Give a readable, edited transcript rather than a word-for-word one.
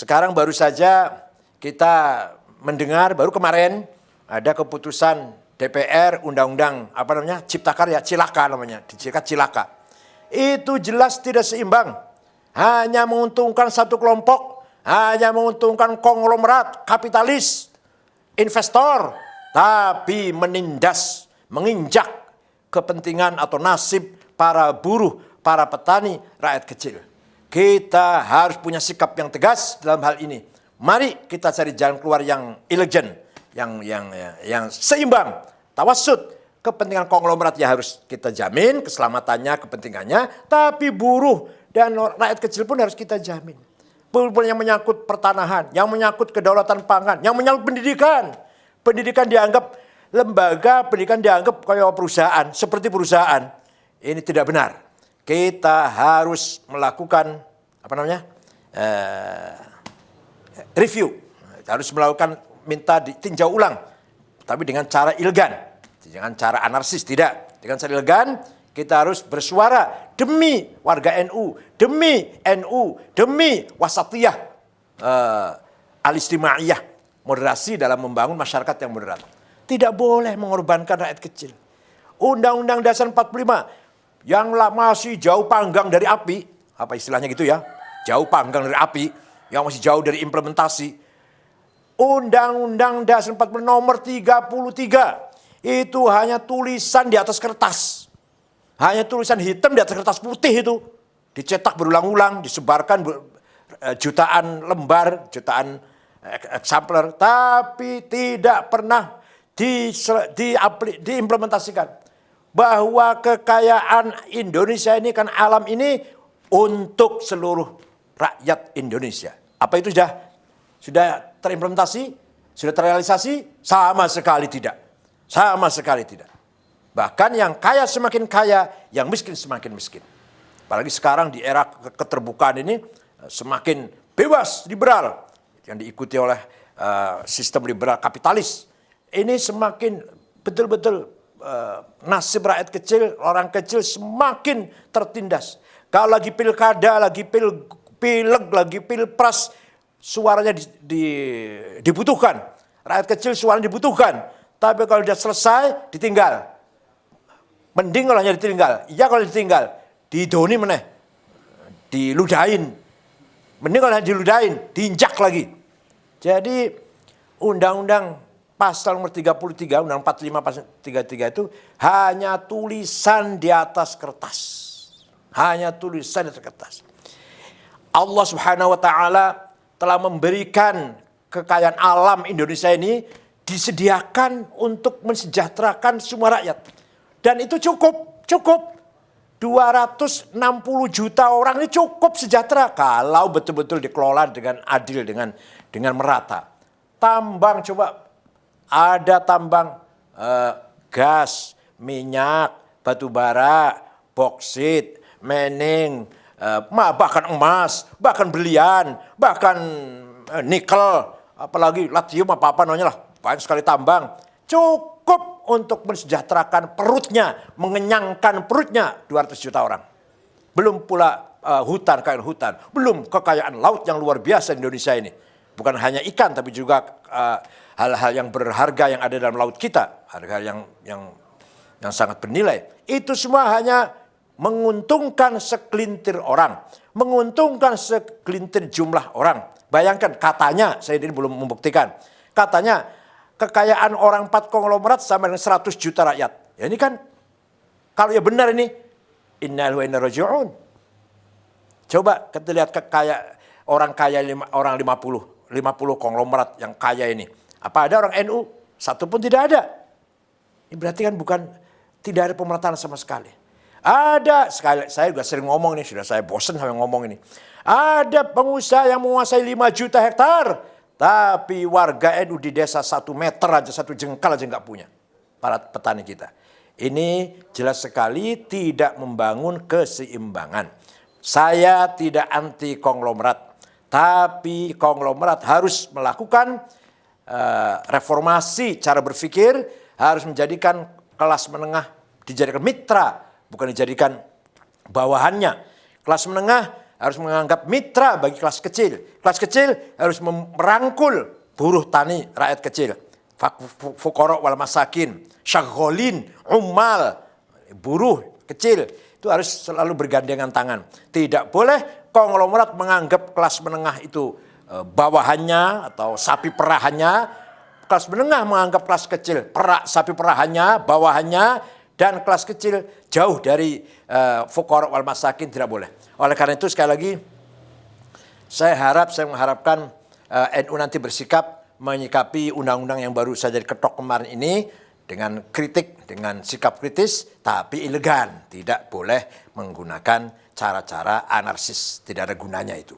Sekarang baru saja kita mendengar, baru kemarin ada keputusan DPR Undang-Undang Cipta Karya, Cilaka namanya, disingkat Cilaka. Itu jelas tidak seimbang, hanya menguntungkan satu kelompok, hanya menguntungkan konglomerat, kapitalis, investor, tapi menindas, menginjak kepentingan atau nasib para buruh, para petani, rakyat kecil. Kita harus punya sikap yang tegas dalam hal ini. Mari kita cari jalan keluar yang elegan, yang seimbang, tawassut. Kepentingan konglomerat ya harus kita jamin keselamatannya, kepentingannya, tapi buruh dan rakyat kecil pun harus kita jamin. Yang menyangkut pertanahan, yang menyangkut kedaulatan pangan, yang menyangkut pendidikan. Pendidikan dianggap lembaga, pendidikan dianggap kayak perusahaan, seperti perusahaan. Ini tidak benar. Kita harus melakukan review, harus melakukan minta ditinjau ulang, tapi dengan cara elegan, dengan cara anarkis tidak, dengan cara elegan. Kita harus bersuara demi warga NU, demi wasatiyah, al-istimaiyah, moderasi dalam membangun masyarakat yang moderat. Tidak boleh mengorbankan rakyat kecil. Undang-Undang Dasar 45 yang masih jauh panggang dari api, apa istilahnya gitu ya, jauh panggang dari api, yang masih jauh dari implementasi. Undang-Undang Dasar 45 nomor 33 itu hanya tulisan di atas kertas, hanya tulisan hitam di atas kertas putih itu, dicetak berulang-ulang, disebarkan jutaan lembar, jutaan eksemplar, tapi tidak pernah diimplementasikan. Bahwa kekayaan Indonesia ini kan alam ini untuk seluruh rakyat Indonesia. Apa itu sudah terimplementasi? Sudah terrealisasi? Sama sekali tidak. Sama sekali tidak. Bahkan yang kaya semakin kaya, yang miskin semakin miskin. Apalagi sekarang di era keterbukaan ini semakin bebas, liberal, yang diikuti oleh sistem liberal kapitalis. Ini semakin betul-betul nasib rakyat kecil, orang kecil semakin tertindas. Kalau lagi pilkada, lagi pileg, lagi pilpres, suaranya dibutuhkan. Rakyat kecil suaranya dibutuhkan. Tapi kalau sudah selesai, ditinggal. Mending kalau hanya ditinggal. Iya kalau ditinggal, didoni meneh, diludahin. Mending kalau hanya diludahin, diinjak lagi. Jadi undang-undang pasal nomor 33, Undang 45 pasal 33 itu hanya tulisan di atas kertas. Hanya tulisan di atas kertas. Allah Subhanahu wa taala telah memberikan kekayaan alam Indonesia ini disediakan untuk mensejahterakan semua rakyat. Dan itu cukup. 260 juta orang ini cukup sejahtera kalau betul-betul dikelola dengan adil, dengan merata. Tambang coba. Ada tambang gas, minyak, batu bara, boksit, mening, bahkan emas, bahkan berlian, bahkan nikel, apalagi lithium apa namanya lah, banyak sekali tambang. Cukup untuk mensejahterakan perutnya, mengenyangkan perutnya 200 juta orang. Belum pula kekayaan hutan, belum kekayaan laut yang luar biasa di Indonesia ini. Bukan hanya ikan, tapi juga hal-hal yang berharga yang ada dalam laut kita, harga yang sangat bernilai. Itu semua hanya menguntungkan segelintir orang, menguntungkan segelintir jumlah orang. Bayangkan, katanya, saya ini belum membuktikan, katanya kekayaan orang 4 konglomerat sama dengan 100 juta rakyat. Ya ini kan, kalau ya benar ini, innal wa inna raji'un. Coba kita lihat orang kaya orang 50 konglomerat yang kaya ini. Apa ada orang NU? Satu pun tidak ada. Ini berarti kan tidak ada pemerataan sama sekali. Ada, saya juga sering ngomong ini, sudah saya bosan sama ngomong ini. Ada pengusaha yang menguasai 5 juta hektar, tapi warga NU di desa 1 meter aja, 1 jengkal aja nggak punya. Para petani kita. Ini jelas sekali tidak membangun keseimbangan. Saya tidak anti konglomerat. Tapi konglomerat harus melakukan reformasi cara berpikir, harus menjadikan kelas menengah dijadikan mitra, bukan dijadikan bawahannya. Kelas menengah harus menganggap mitra bagi kelas kecil. Kelas kecil harus merangkul buruh tani, rakyat kecil. Fuqara wal masakin, syagholin, ummal, buruh kecil. Itu harus selalu bergandengan tangan. Tidak boleh konglomerat menganggap kelas menengah itu bawahannya atau sapi perahannya. Kelas menengah menganggap kelas kecil sapi perahannya, bawahannya, dan kelas kecil jauh dari fuqara wal masakin, tidak boleh. Oleh karena itu sekali lagi saya mengharapkan NU nanti bersikap menyikapi undang-undang yang baru saja diketok kemarin ini dengan kritik, dengan sikap kritis, tapi elegan. Tidak boleh menggunakan cara-cara anarkis, tidak ada gunanya itu.